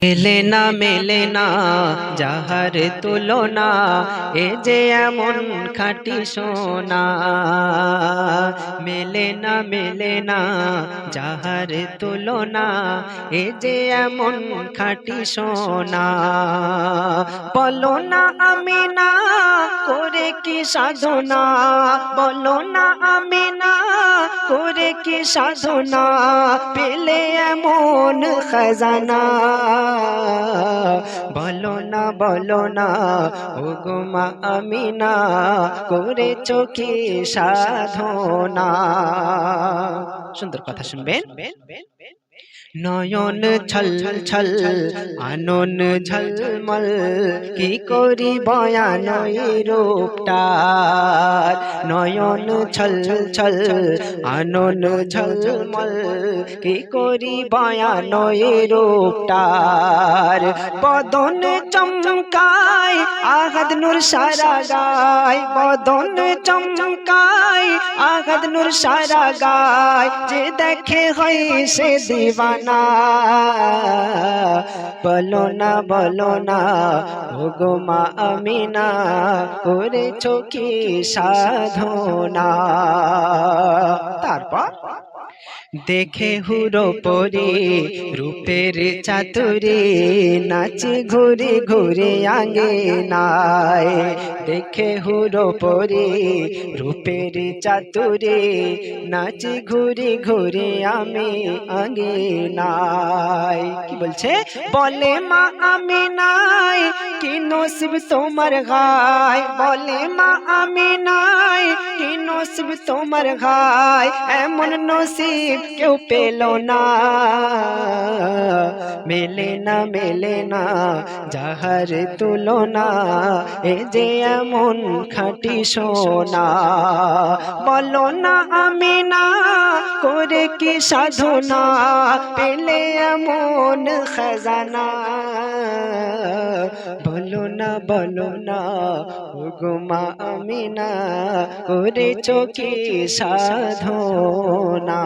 মেলে না যাহার তুলনা, এ যে এমন খাঁটি সোনা। মেলে না যাহার তুলনা, এ যে এমন খাঁটি সোনা। বলো না আমিনা করে কি সাধনা, বলো না আমিনা করে কি সাধনা, পেলে এমন খাজানা। বলো না ও গো মা আমিনা, করেছো কি সাধনা। সুন্দর কথা শুনবেন। নয়ন ছল ছল আনন ঝলমল, কি করি বয়ান এই রূপটার। নয়ন ছল ছল আনন ঝলমল, কি করি বয়ান এই রূপটার। বদন চমকায় আহাদ নূর সারা গায়, বদন চমকায় আহাদ নূর সারা গায়, যে দেখে হয় সে দিওয়ানা। বলো না ও গো মা আমিনা, করেছো কি সাধনা। তারপর দেখে হুরো পরে রূপের চাতুরে, নাচে ঘুরে ঘুরে আঙ্গিনায়। দেখে হুরো পরে রূপের চাতুরে, নাচে ঘুরে ঘুরে আমি আঙ্গিনায়। কি বলছে? বলে মা আমিনায় কি নসিব তোমার গায়, বলে মা আমিনায় কি নসিব তোমার গায়, এমন নসিব কেউ পেল না। মেলে না যাহার তুলনা, এ যে এমন খাঁটি সোনা। বলো না আমিনা করে কি সাধনা, পেলে এমন খাজানা। বলো না ও গো মা আমিনা, করেছো কি সাধনা।